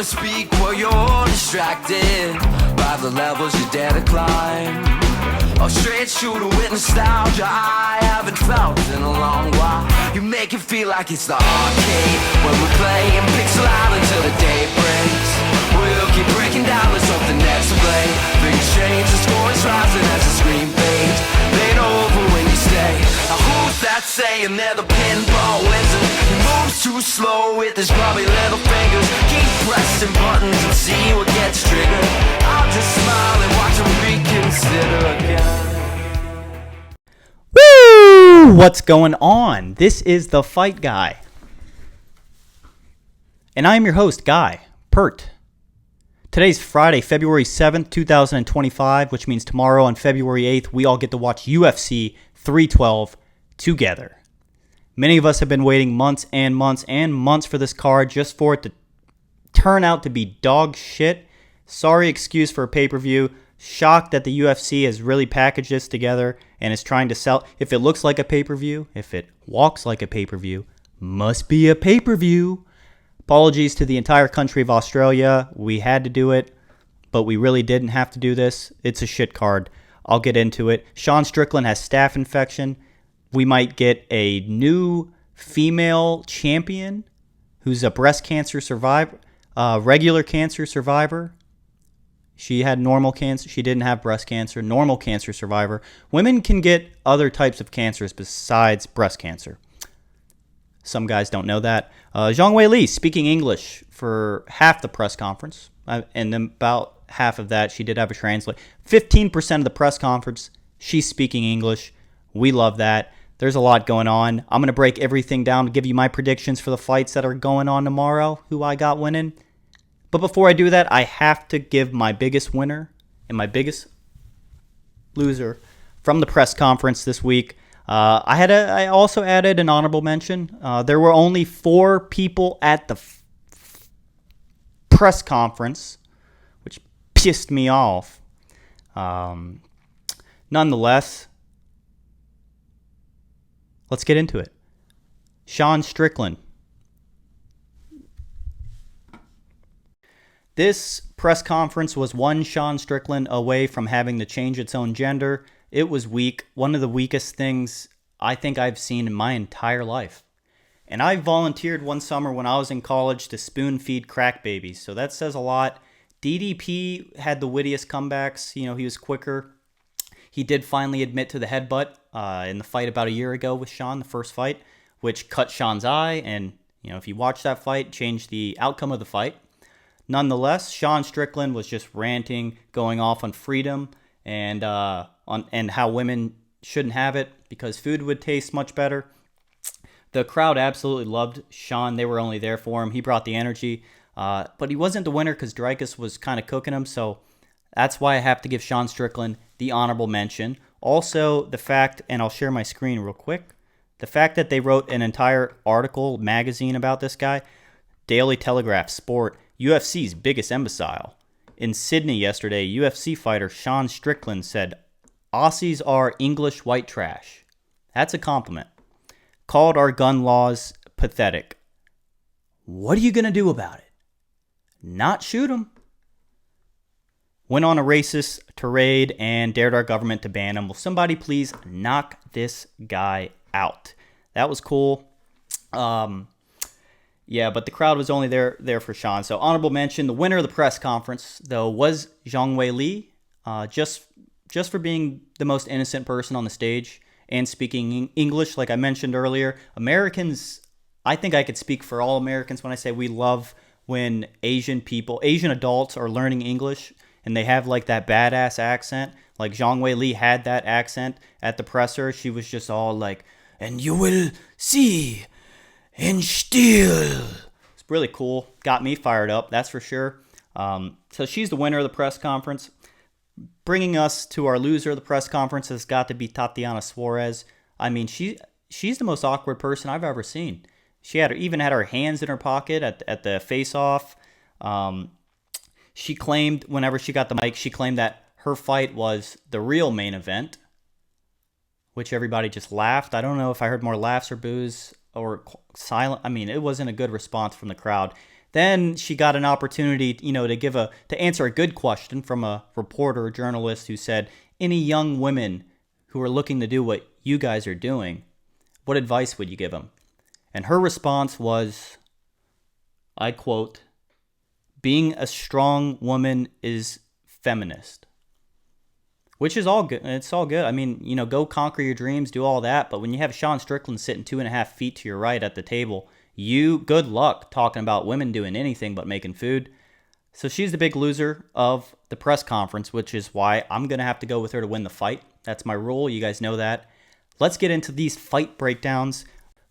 wanna speak while you're distracted by the levels you dare to climb. A straight shooter with nostalgia I haven't felt in a long while. You make it feel like it's the arcade when we're playing pixel out until the day breaks. We'll keep breaking down, there's something next to play. Things change, the score is rising as the screen fades. They ain't over when you stay. Now who's that saying they're the pinball wizard? He moves too slow with his grubby little fingers. Keep pressing buttons and see what gets triggered. I'll just smile and watch him reconsider again. Woo! What's going on? This is The Fight Guy. And I am your host, Guy Pert. Today's Friday, February 7th, 2025, which means tomorrow on February 8th, we all get to watch UFC 312 together. Many of us have been waiting months and months and months for this card just for it to turn out to be dog shit. Sorry excuse for a pay-per-view. Shocked that the UFC has really packaged this together and is trying to sell. If it looks like a pay-per-view, if it walks like a pay-per-view, must be a pay-per-view. Apologies to the entire country of Australia. We had to do it, but we really didn't have to do this. It's a shit card. I'll get into it. Sean Strickland has staph infection. We might get a new female champion who's a breast cancer survivor, regular cancer survivor. She had normal cancer. She didn't have breast cancer. Normal cancer survivor. Women can get other types of cancers besides breast cancer. Some guys don't know that. Zhang Weili speaking English for half the press conference. And then about half of that, she did have a translate. 15% of the press conference, she's speaking English. We love that. There's a lot going on. I'm going to break everything down to give you my predictions for the fights that are going on tomorrow, who I got winning. But before I do that, I have to give my biggest winner and my biggest loser from the press conference this week. I also added an honorable mention. There were only 4 people at the press conference, which pissed me off. Nonetheless, let's get into it. Sean Strickland. This press conference was one Sean Strickland away from having to change its own gender. It was weak. One of the weakest things I think I've seen in my entire life. And I volunteered one summer when I was in college to spoon feed crack babies. So that says a lot. DDP had the wittiest comebacks. You know, he was quicker. He did finally admit to the headbutt in the fight about a year ago with Sean, the first fight, which cut Sean's eye. And, you know, if you watch that fight, changed the outcome of the fight. Nonetheless, Sean Strickland was just ranting, going off on freedom and and how women shouldn't have it because food would taste much better. The crowd absolutely loved Sean. They were only there for him. He brought the energy. But he wasn't the winner because Dreykus was kind of cooking him. So that's why I have to give Sean Strickland the honorable mention. Also, the fact, and I'll share my screen real quick, the fact that they wrote an entire article, magazine about this guy, Daily Telegraph Sport, UFC's biggest imbecile. In Sydney yesterday, UFC fighter Sean Strickland said, Aussies are English white trash. That's a compliment. Called our gun laws pathetic. What are you going to do about it? Not shoot them. Went on a racist tirade and dared our government to ban him. Will somebody please knock this guy out? That was cool. Yeah, but the crowd was only there for Sean. So honorable mention, the winner of the press conference, though, was Zhang Weili, just for being the most innocent person on the stage and speaking English. Like I mentioned earlier, Americans, I think I could speak for all Americans when I say we love when Asian adults are learning English and they have like that badass accent. Like Zhang Weili had that accent at the presser. She was just all like, and you will see... and still. It's really cool. Got me fired up, that's for sure. So she's the winner of the press conference. Bringing us to our loser of the press conference has got to be Tatiana Suarez. I mean, she's the most awkward person I've ever seen. She even had her hands in her pocket at the face-off. She claimed, whenever she got the mic, she claimed that her fight was the real main event, which everybody just laughed. I don't know if I heard more laughs or boos or silent. I mean, it wasn't a good response from the crowd. Then she got an opportunity, to answer a good question from a reporter or journalist who said, any young women who are looking to do what you guys are doing, what advice would you give them? And her response was, I quote, being a strong woman is feminist. Which is all good. It's all good. I mean, go conquer your dreams, do all that. But when you have Sean Strickland sitting 2.5 feet to your right at the table, good luck talking about women doing anything but making food. So she's the big loser of the press conference, which is why I'm going to have to go with her to win the fight. That's my rule. You guys know that. Let's get into these fight breakdowns.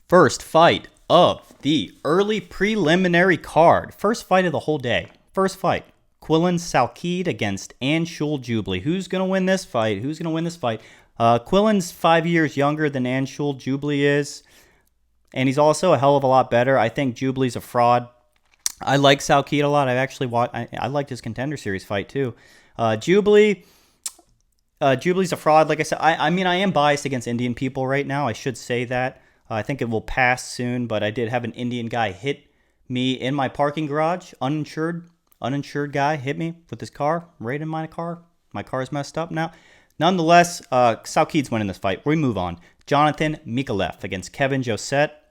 First fight of the early preliminary card. First fight of the whole day. First fight. Quillan Salkeed against Anshul Jubilee. Who's going to win this fight? Quillan's 5 years younger than Anshul Jubilee is. And he's also a hell of a lot better. I think Jubilee's a fraud. I like Salkeed a lot. I liked his Contender Series fight too. Jubilee's a fraud. Like I said, I am biased against Indian people right now. I should say that. I think it will pass soon, but I did have an Indian guy hit me in my parking garage. Uninsured guy hit me with his car, right in my car. My car's messed up now. Nonetheless, Salkeed's winning this fight. We move on. Jonathan Mikalev against Kevin Josette.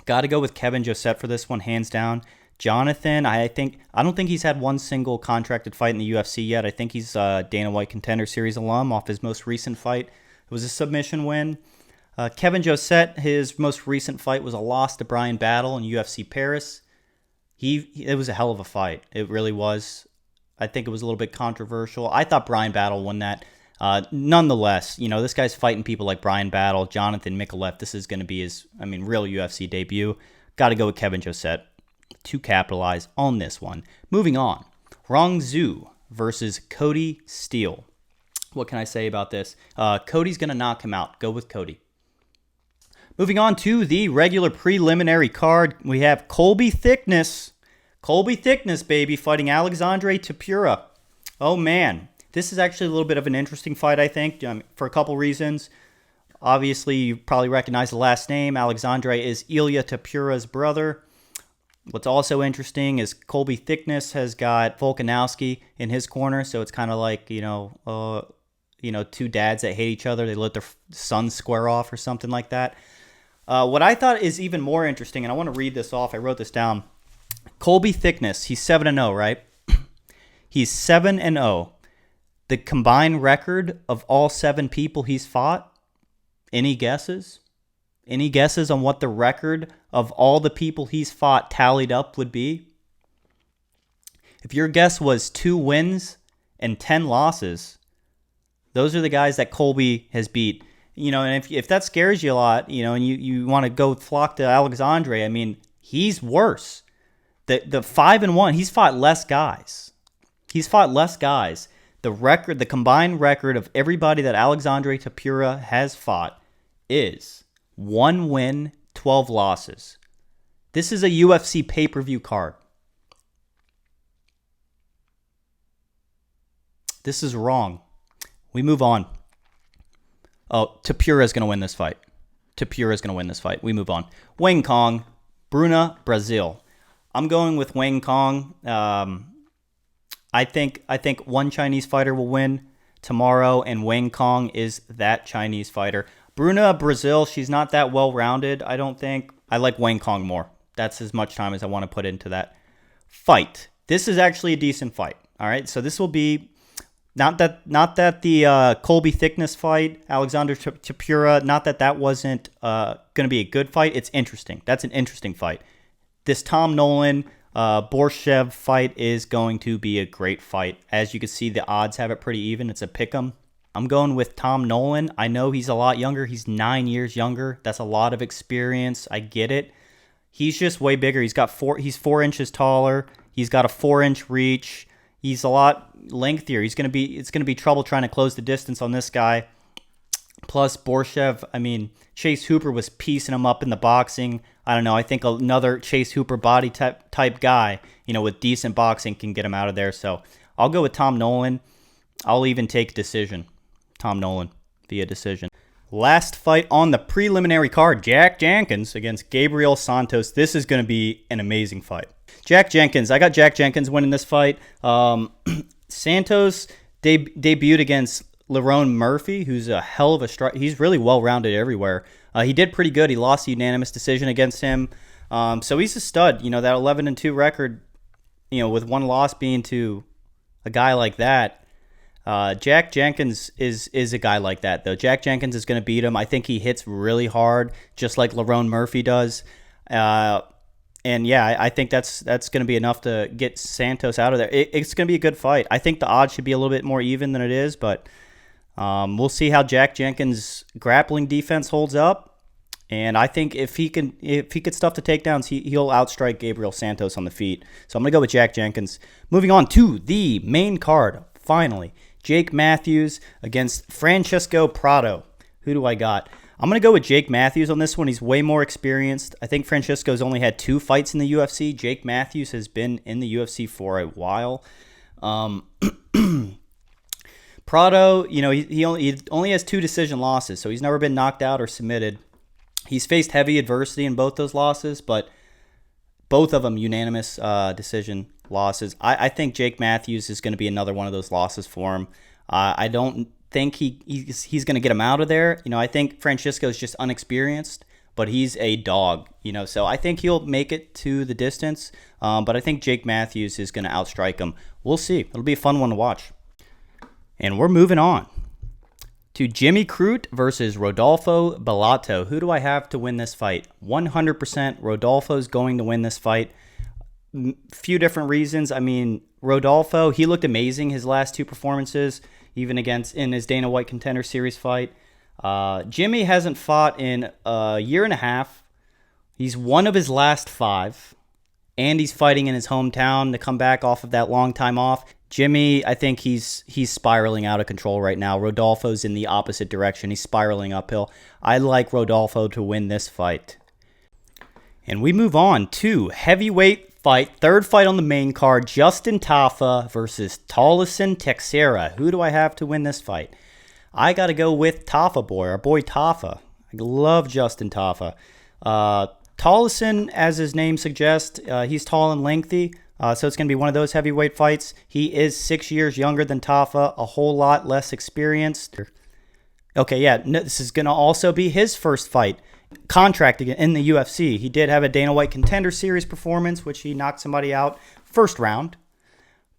Got to go with Kevin Josette for this one, hands down. Jonathan, I don't think he's had one single contracted fight in the UFC yet. I think he's Dana White Contender Series alum off his most recent fight. It was a submission win. Kevin Josette, his most recent fight was a loss to Brian Battle in UFC Paris. It was a hell of a fight. It really was. I think it was a little bit controversial. I thought Brian Battle won that. Nonetheless, this guy's fighting people like Brian Battle, Jonathan Mikalev. This is going to be his, real UFC debut. Got to go with Kevin Josette to capitalize on this one. Moving on. Rong Zhu versus Cody Steele. What can I say about this? Cody's going to knock him out. Go with Cody. Moving on to the regular preliminary card, we have Colby Thickness. Colby Thickness, baby, fighting Alexandre Tapura. Oh, man. This is actually a little bit of an interesting fight, I think, for a couple reasons. Obviously, you probably recognize the last name. Alexandre is Ilya Tapura's brother. What's also interesting is Colby Thickness has got Volkanovski in his corner, so it's kind of like, two dads that hate each other. They let their sons square off or something like that. What I thought is even more interesting, and I want to read this off. I wrote this down. Colby Thickness, he's 7-0, right? He's 7-0. The combined record of all 7 people he's fought, any guesses? Any guesses on what the record of all the people he's fought tallied up would be? If your guess was 2 wins and 10 losses, those are the guys that Colby has beat. And if that scares you a lot, and you want to go flock to Alexandre, he's worse. The 5-1, he's fought less guys. The combined record of everybody that Alexandre Tapura has fought is 1 win, 12 losses. This is a UFC pay-per-view card. This is wrong. We move on. Oh, Tapura is going to win this fight. We move on. Wang Kong, Bruna, Brazil. I'm going with Wang Kong. I think one Chinese fighter will win tomorrow, and Wang Kong is that Chinese fighter. Bruna, Brazil, she's not that well-rounded, I don't think. I like Wang Kong more. That's as much time as I want to put into that fight. This is actually a decent fight. All right, so this will be not that the Colby Thickness fight, Alexander Tapura, not that wasn't going to be a good fight. It's interesting. That's an interesting fight. This Tom Nolan Borshev fight is going to be a great fight. As you can see, the odds have it pretty even. It's a pick'em. I'm going with Tom Nolan. I know he's a lot younger. He's 9 years younger. That's a lot of experience. I get it. He's just way bigger. He's 4 inches taller. He's got a 4-inch reach. He's a lot lengthier. It's going to be trouble trying to close the distance on this guy. Plus Borshev, Chase Hooper was piecing him up in the boxing. I don't know. I think another Chase Hooper body type guy, with decent boxing can get him out of there. So I'll go with Tom Nolan. I'll even take decision. Tom Nolan via decision. Last fight on the preliminary card, Jack Jenkins against Gabriel Santos. This is going to be an amazing fight. Jack Jenkins, I got Jack Jenkins winning this fight. Santos debuted against Lerone Murphy, who's a hell of a striker. He's really well-rounded everywhere. He did pretty good. He lost a unanimous decision against him. So he's a stud. You know, that 11-2 record, you know, with one loss being to a guy like that. Jack Jenkins is a guy like that, though. Jack Jenkins is going to beat him. I think he hits really hard, just like Lerone Murphy does. And yeah, I think that's going to be enough to get Santos out of there. It's going to be a good fight. I think the odds should be a little bit more even than it is, but we'll see how Jack Jenkins' grappling defense holds up. And I think if he could stuff the takedowns, he'll outstrike Gabriel Santos on the feet. So I'm going to go with Jack Jenkins. Moving on to the main card, finally. Jake Matthews against Francisco Prado. Who do I got? I'm going to go with Jake Matthews on this one. He's way more experienced. I think Francisco's only had 2 fights in the UFC. Jake Matthews has been in the UFC for a while. Prado, you know, he only has 2 decision losses, so he's never been knocked out or submitted. He's faced heavy adversity in both those losses, but both of them unanimous decision losses. I think Jake Matthews is going to be another one of those losses for him. I don't think he's going to get him out of there. You know, I think Francisco is just unexperienced, but he's a dog. You know, so I think he'll make it to the distance. But I think Jake Matthews is going to outstrike him. We'll see. It'll be a fun one to watch. And we're moving on to Jimmy Crute versus Rodolfo Bellato. Who do I have to win this fight? 100% Rodolfo's going to win this fight. Few different reasons. I mean, Rodolfo, he looked amazing his last 2 performances, even in his Dana White Contender Series fight. Jimmy hasn't fought in a year and a half. He's one of his last 5, and he's fighting in his hometown to come back off of that long time off. Jimmy, I think he's spiraling out of control right now. Rodolfo's in the opposite direction. He's spiraling uphill. I like Rodolfo to win this fight. And we move on to heavyweight fight, 3rd fight on the main card, Justin Tafa versus Tolleson Teixeira. Who do I have to win this fight? I got to go with Tafa boy, our boy Tafa. I love Justin Tafa. Tolleson, as his name suggests, he's tall and lengthy, so it's going to be one of those heavyweight fights. He is 6 years younger than Tafa, a whole lot less experienced. Okay, yeah, this is going to also be his first fight. Contract in the UFC. He did have a Dana White Contender Series performance, which he knocked somebody out first round.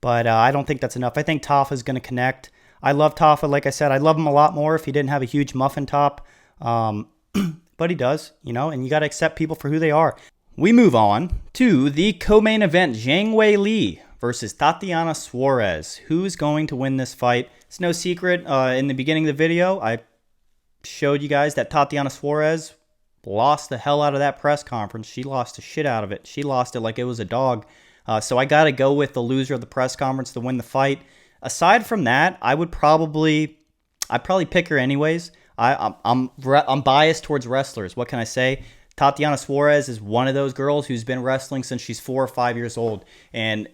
But I don't think that's enough. I think Tafa is going to connect. I love Tafa. Like I said, I'd love him a lot more if he didn't have a huge muffin top. But he does, you know, and you got to accept people for who they are. We move on to the co-main event, Zhang Weili versus Tatiana Suarez. Who's going to win this fight? It's no secret. In the beginning of the video, I showed you guys that Tatiana Suarez lost the hell out of that press conference. She lost the shit out of it. She lost it like it was a dog. So I got to go with the loser of the press conference to win the fight. Aside from that, I'd probably pick her anyways. I'm biased towards wrestlers. What can I say? Tatiana Suarez is one of those girls who's been wrestling since she's 4 or 5 years old. And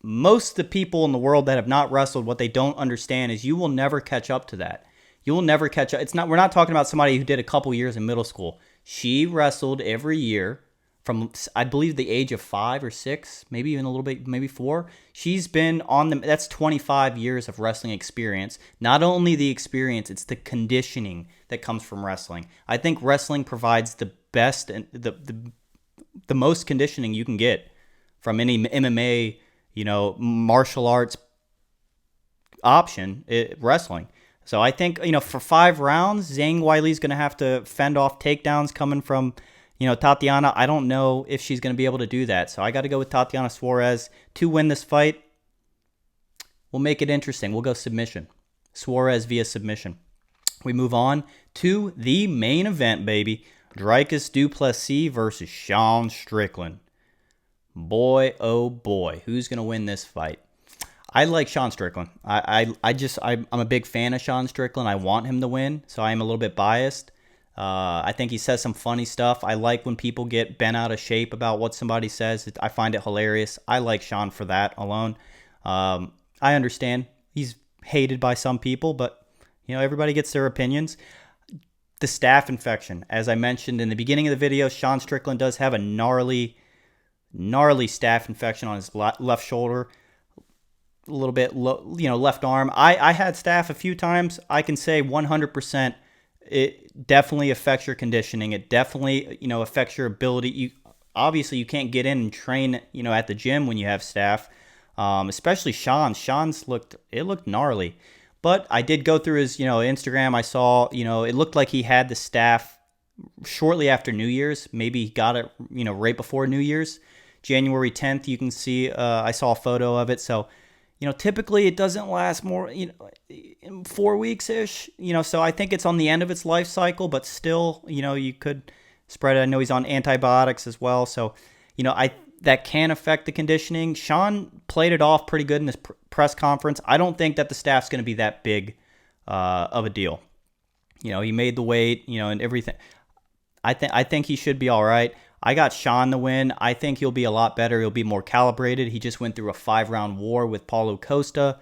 most of the people in the world that have not wrestled, what they don't understand is you will never catch up to that. You will never catch up. We're not talking about somebody who did a couple years in middle school. She wrestled every year from, I believe, the age of 5 or 6, maybe even a little bit, maybe 4. She's been that's 25 years of wrestling experience. Not only the experience, it's the conditioning that comes from wrestling. I think wrestling provides the best and the most conditioning you can get from any MMA, you know, martial arts option, wrestling. So I think, you know, for 5 rounds, Zhang Weili's going to have to fend off takedowns coming from, you know, Tatiana. I don't know if she's going to be able to do that. So I got to go with Tatiana Suarez to win this fight. We'll make it interesting. We'll go submission. Suarez via submission. We move on to the main event, baby. Dricus du Plessis versus Sean Strickland. Boy, oh boy. Who's going to win this fight? I like Sean Strickland. I'm a big fan of Sean Strickland. I want him to win, so I'm a little bit biased. I think he says some funny stuff. I like when people get bent out of shape about what somebody says. I find it hilarious. I like Sean for that alone. I understand he's hated by some people, but you know, everybody gets their opinions. the staph infection. As I mentioned in the beginning of the video, Sean Strickland does have a gnarly staph infection on his left shoulder, a little bit, left arm. I had staph a few times. I can say 100% it definitely affects your conditioning. It definitely, affects your ability. Obviously you can't get in and train, at the gym when you have staph. Especially Sean's looked gnarly. But I did go through his, Instagram. I saw, it looked like he had the staph shortly after New Year's. Maybe he got it, right before New Year's. January 10th, you can see, I saw a photo of it. So, typically it doesn't last more, 4 weeks-ish. So I think it's on the end of its life cycle, but still, you could spread it. I know he's on antibiotics as well. So, that can affect the conditioning. Sean played it off pretty good in his press conference. I don't think that the staff's going to be that big of a deal. He made the weight, and everything. I think he should be all right. I got Sean to win. I think he'll be a lot better. He'll be more calibrated. He just went through a 5-round war with Paulo Costa.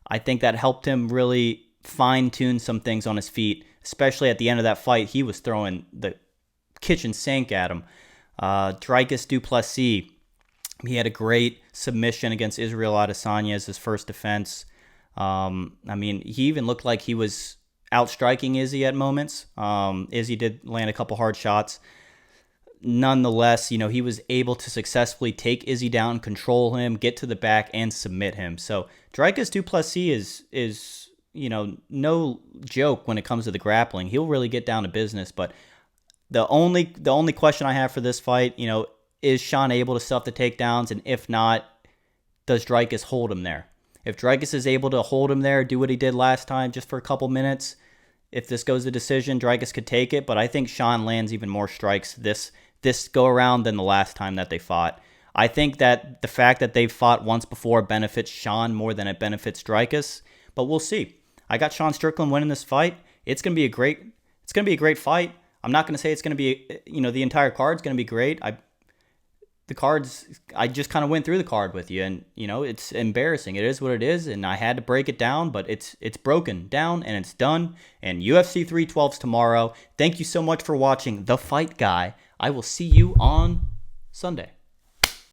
I think that helped him really fine-tune some things on his feet, especially at the end of that fight. He was throwing the kitchen sink at him. Dricus du Plessis, he had a great submission against Israel Adesanya as his first defense. He even looked like he was outstriking Izzy at moments. Izzy did land a couple hard shots. Nonetheless, he was able to successfully take Izzy down, control him, get to the back, and submit him. So Dricus du Plessis is no joke when it comes to the grappling. He'll really get down to business. But the only question I have for this fight, is Sean able to stuff the takedowns? And if not, does Dricus hold him there? If Dricus is able to hold him there, do what he did last time just for a couple minutes, if this goes to decision, Dricus could take it. But I think Sean lands even more strikes this go around than the last time that they fought. I think that the fact that they've fought once before benefits Sean more than it benefits Dricus. But we'll see. I got Sean Strickland winning this fight. It's gonna be a great fight. I'm not gonna say it's gonna be the entire card's gonna be great. I just kind of went through the card with you, and it's embarrassing. It is what it is, and I had to break it down, but it's broken down and it's done. And UFC 312's tomorrow. Thank you so much for watching The Fight Guy. I will see you on Sunday.